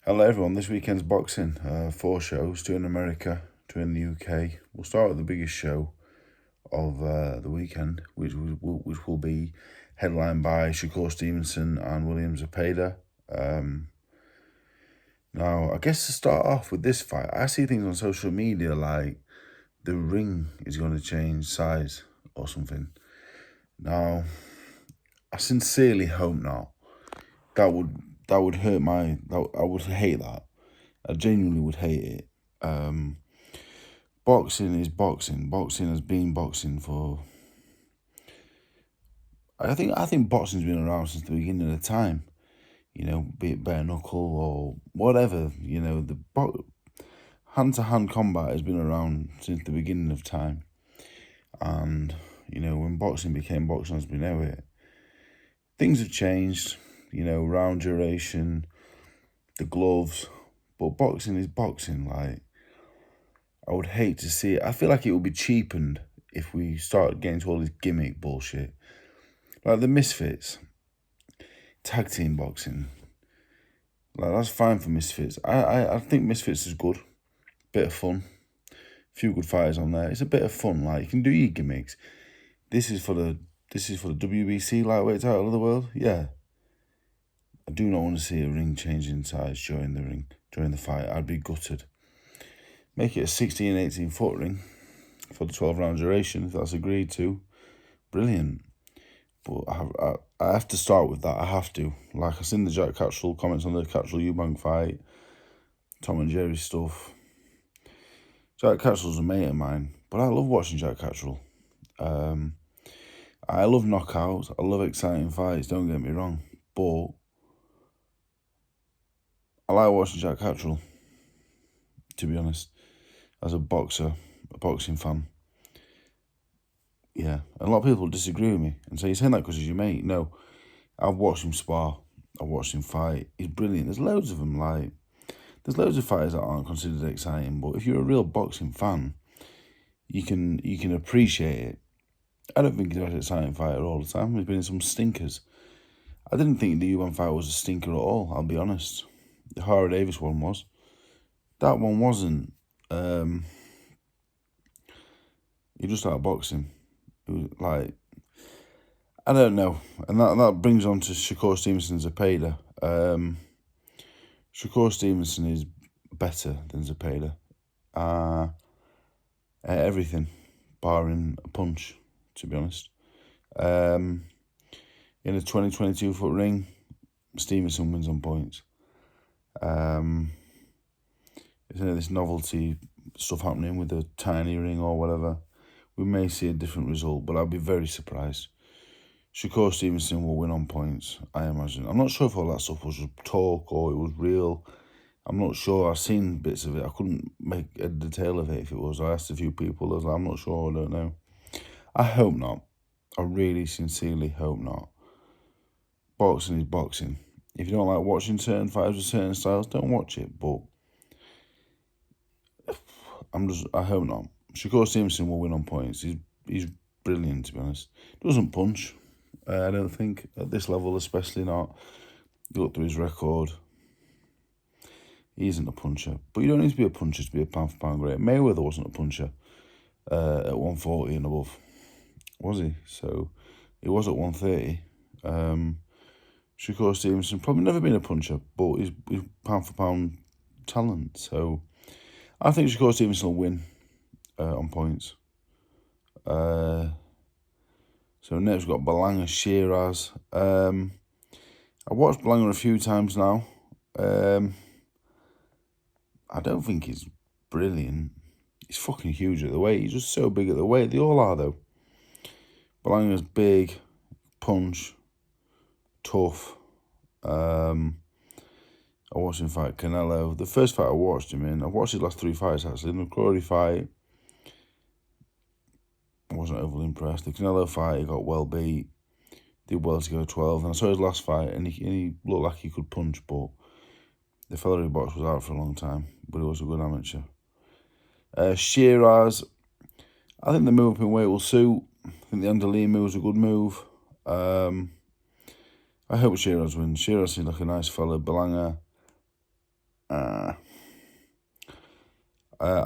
Hello everyone, this weekend's boxing. 4 shows, 2 in America, 2 in the UK. We'll start with the biggest show of the weekend, which will be headlined by Shakur Stevenson and Shakur-Zepeda. Now, I guess to start off with this fight, I see things on social media like the ring is going to change size or something. Now, I sincerely hope not. That would hurt I would hate that. I genuinely would hate it. Boxing is boxing. Boxing has been boxing for. I think boxing's been around since the beginning of time. Be it bare knuckle or whatever. The hand-to-hand combat has been around since the beginning of time. And when boxing became boxing as we know it, things have changed. Round duration, the gloves, but boxing is boxing. Like, I would hate to see it. I feel like it would be cheapened if we start getting to all this gimmick bullshit. Like the Misfits, tag team boxing. Like, that's fine for Misfits. I think Misfits is good. Bit of fun. A few good fighters on there. It's a bit of fun. Like, you can do your gimmicks. This is for the WBC lightweight title of the world. Yeah. I do not want to see a ring change in size during the fight. I'd be gutted. Make it a 16 and 18 foot ring for the 12-round duration if that's agreed to. Brilliant. But I have to start with that. I have to. Like, I've seen the Jack Catchell comments on the Catchell-Eubank fight, Tom and Jerry stuff. Jack Catchell's a mate of mine, but I love watching Jack Catchell. I love knockouts. I love exciting fights, don't get me wrong. But I like watching Jack Catchell, to be honest, as a boxer, a boxing fan. Yeah, a lot of people disagree with me and say, you're saying that because he's your mate. No, I've watched him spar. I've watched him fight. He's brilliant. There's loads of them. Like, there's loads of fighters that aren't considered exciting, but if you're a real boxing fan, you can appreciate it. I don't think he's an exciting fighter all the time. He's been in some stinkers. I didn't think the Eubank fight was a stinker at all, I'll be honest. The Hara Davis one was. That one wasn't. You just started boxing. It was like, I don't know. And that brings on to Shakur Stevenson and Zepeda. Shakur Stevenson is better than Zepeda. At everything, barring a punch, to be honest. In a 20-22 foot ring, Stevenson wins on points. Isn't it this novelty stuff happening with the tiny ring or whatever? We may see a different result, but I'd be very surprised. Shakur Stevenson will win on points, I imagine. I'm not sure if all that stuff was just talk or it was real. I'm not sure. I've seen bits of it. I couldn't make a detail of it if it was. I asked a few people. I was like, I'm not sure. I don't know. I hope not. I really sincerely hope not. Boxing is boxing. If you don't like watching certain fighters with certain styles, don't watch it. But I hope not. Shakur Stevenson will win on points. He's brilliant, to be honest. Doesn't punch. I don't think at this level, especially not. You look through his record. He isn't a puncher. But you don't need to be a puncher to be a pound-for-pound great. Mayweather wasn't a puncher at 140 and above, was he? So he was at 130. Shakur Stevenson probably never been a puncher, but he's pound-for-pound talent. So I think Shakur Stevenson will win on points. So next we've got Belanga Shiraz. I watched Belanga a few times now. I don't think he's brilliant. He's fucking huge at the weight. He's just so big at the weight. They all are, though. Belanga's big, punch, tough. I watched him fight Canelo. The first fight I watched him in, I watched his last 3 fights, actually. The Crawley fight, I wasn't overly impressed. The Canelo fight, he got well beat. Did well to go 12. And I saw his last fight, and he looked like he could punch, but the fella who boxed was out for a long time, but he was a good amateur. Shiraz, I think the move up in weight will suit. I think the Andalini move was a good move. I hope Shiraz wins. Shiraz seems like a nice fella. Belanga, I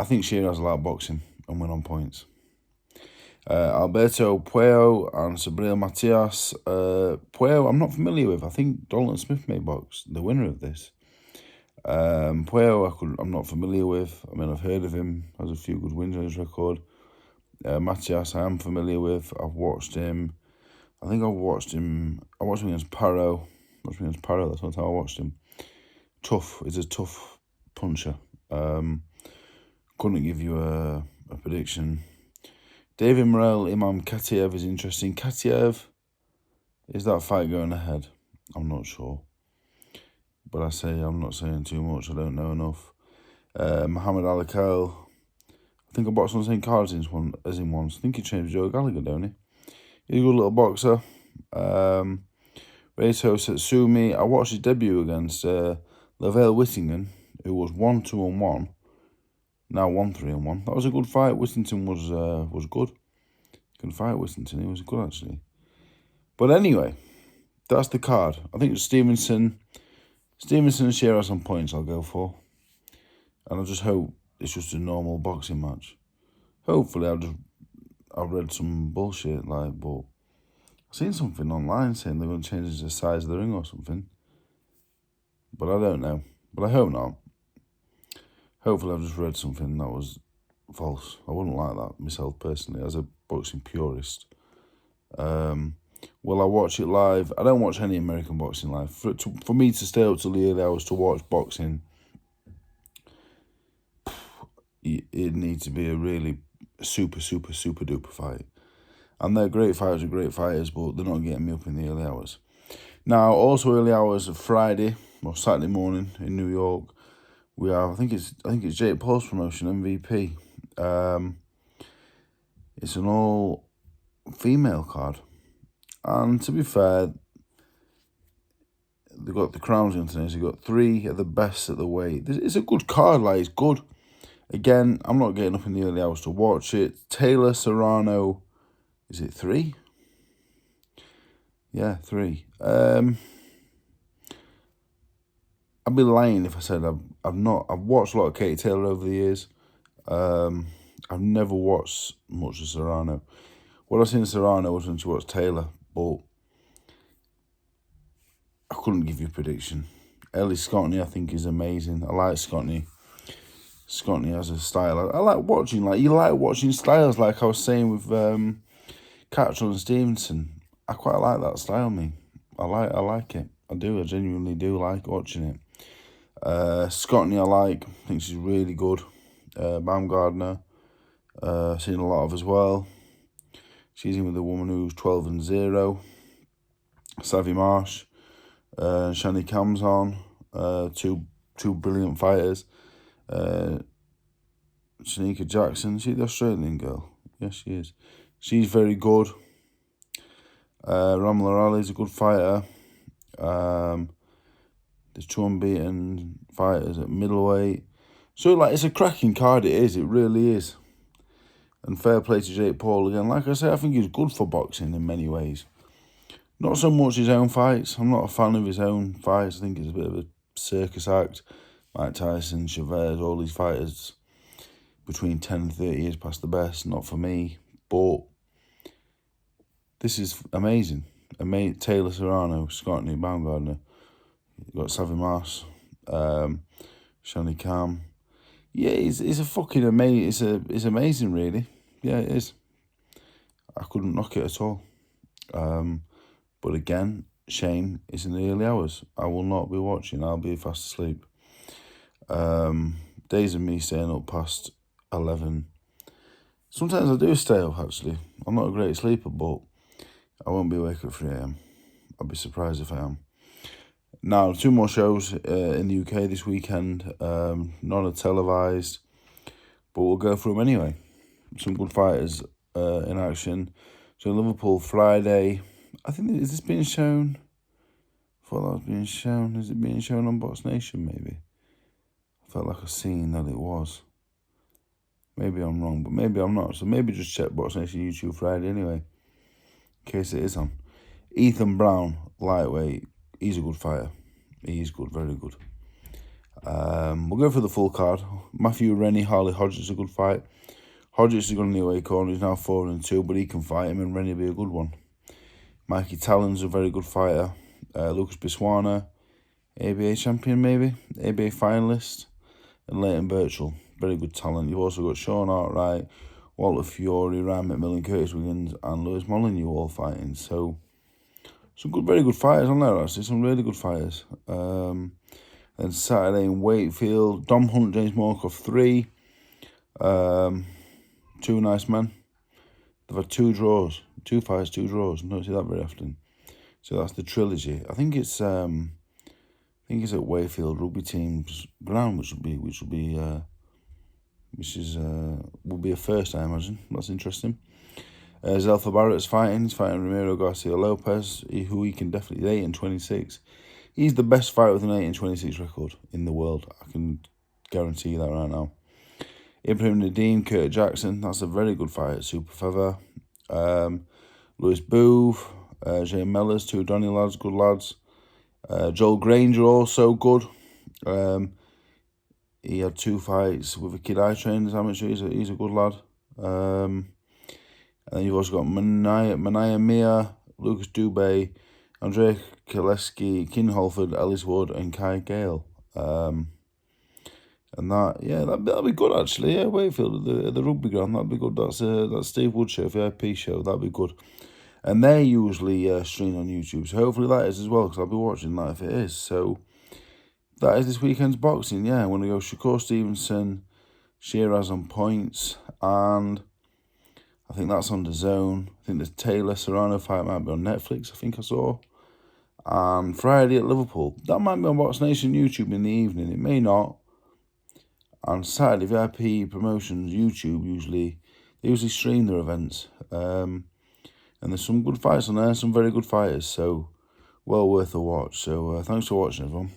think Shiraz will outbox him and win on points. Alberto Puello and Sabril Matias. Puello, I'm not familiar with. I think Dalton Smith may box the winner of this. Puello, I'm not familiar with. I mean, I've heard of him. Has a few good wins on his record. Matias, I am familiar with. I've watched him. I think I watched him against Paro. That's the time I watched him. Tough. He's a tough puncher. Couldn't give you a prediction. David Morrell, Imam Katiev is interesting. Katiev, is that fight going ahead? I'm not sure. But I'm not saying too much. I don't know enough. Muhammad Ali Kyle. I think I boxed on the same card as him once. I think he trained with Joe Gallagher, don't he? He's a good little boxer. Reito Satsumi. I watched his debut against Lavelle Whittington, who was 1-2-1. Now 1-3-1. That was a good fight. Whittington was good. Good fight, Whittington. He was good, actually. But anyway, that's the card. I think it's Stevenson and Shiraz on points I'll go for. And I just hope it's just a normal boxing match. Hopefully I've read some bullshit, but I've seen something online saying they're going to change the size of the ring or something. But I don't know. But I hope not. Hopefully I've just read something that was false. I wouldn't like that myself personally as a boxing purist. Will I watch it live? I don't watch any American boxing live. For me to stay up till the early hours to watch boxing, it needs to be a really super duper fight. And they're great fighters, but they're not getting me up in the early hours. Now, also early hours of Friday or Saturday morning in New York, we have, I think it's Jake Paul's promotion, MVP. It's an all-female card. And to be fair, they've got the crowns in today, so you've got 3 of the best at the weight. It's a good card, it's good. Again, I'm not getting up in the early hours to watch it. Taylor-Serrano, is it 3? Yeah, 3. I'd be lying if I said I've watched a lot of Katie Taylor over the years. I've never watched much of Serrano. What I've seen of Serrano was when she watched Taylor, but I couldn't give you a prediction. Ellie Scotney, I think, is amazing. I like Scotney. Scotney has a style. I like watching, you like watching styles, like I was saying with Catchell and Stevenson. I quite like that style, me. I like it. I do. I genuinely do like watching it. Scotney, I think she's really good. Baumgardner, seen a lot of as well. She's in with a woman who's 12-0. Savvy Marsh, Shani Kamzon, two brilliant fighters. Shanika Jackson, she's the Australian girl. Yes, she is. She's very good. Ramla Ali's a good fighter. There's 2 unbeaten fighters at middleweight. So, it's a cracking card, it is. It really is. And fair play to Jake Paul again. Like I say, I think he's good for boxing in many ways. Not so much his own fights. I'm not a fan of his own fights. I think it's a bit of a circus act. Mike Tyson, Chavez, all these fighters between 10 and 30 years past the best. Not for me. But this is amazing. Taylor-Serrano, Scotney, Baumgardner. You've got Savvy Marsh, Shani Kam. Yeah, it's a fucking amazing. It's amazing, really. Yeah, it is. I couldn't knock it at all. But again, shame it's in the early hours. I will not be watching. I'll be fast asleep. Days of me staying up past 11. Sometimes I do stay up, actually. I'm not a great sleeper, but I won't be awake at 3 a.m. I'd be surprised if I am. Now, 2 more shows in the UK this weekend. Not a televised, but we'll go through them anyway. Some good fighters in action. So Liverpool Friday. I think, is this being shown? I thought that was being shown. Is it being shown on Box Nation, maybe? I felt like I've seen that it was. Maybe I'm wrong, but maybe I'm not. So maybe just check Box Nation YouTube Friday anyway, in case it is on. Ethan Brown, lightweight. He's a good fighter. He's good, very good. We'll go for the full card. Matthew Rennie, Harley Hodges is a good fight. Hodges is going in the away corner. He's now 4-2, but he can fight him, and Rennie will be a good one. Mikey Talon's a very good fighter. Lucas Biswana, ABA champion maybe, ABA finalist. And Leighton Birchall, very good talent. You've also got Sean Arkwright, Walter Fiore, Ryan McMillan, Curtis Wiggins, and Lewis Molyneux all fighting. So, some good, very good fighters on there, actually. Some really good fighters. Then Saturday in Wakefield, Dom Hunt, James Morkoff, 3. Two nice men. They've had 2 draws. 2 fights, 2 draws. I don't see that very often. So that's the trilogy. I think it's at Wakefield Rugby Team's ground, which will be a first, I imagine. That's interesting. Zelfa Barrett's fighting. He's fighting Ramiro Garcia Lopez, who he can definitely 8-26. He's the best fighter with an 8-26 record in the world. I can guarantee you that right now. Ibrahim Nadeem, Kurt Jackson. That's a very good fight at Super Feather. Lewis Booth, Jay Mellors, 2 Donny lads, good lads. Joel Granger, also good. He had 2 fights with a kid I trained as amateur. He's a good lad. And then you've also got Manaya Mia, Lucas Dubé, Andrea Kaleski, Kin Holford, Ellis Wood, and Kai Gale. And that'll be good actually. Yeah, Wakefield at the rugby ground, that'll be good. That's Steve Wood show, VIP show. That'll be good. And they're usually streamed on YouTube, so hopefully that is as well, because I'll be watching that if it is. So that is this weekend's boxing. Yeah, I'm going to go Shakur Stevenson, Shiraz on points, and I think that's on the Zone. I think the Taylor-Serrano fight might be on Netflix, I think I saw. And Friday at Liverpool. That might be on Box Nation YouTube in the evening. It may not. And Saturday, VIP Promotions YouTube they usually stream their events. And there's some good fights on there, some very good fighters. So, well worth a watch. So, thanks for watching, everyone.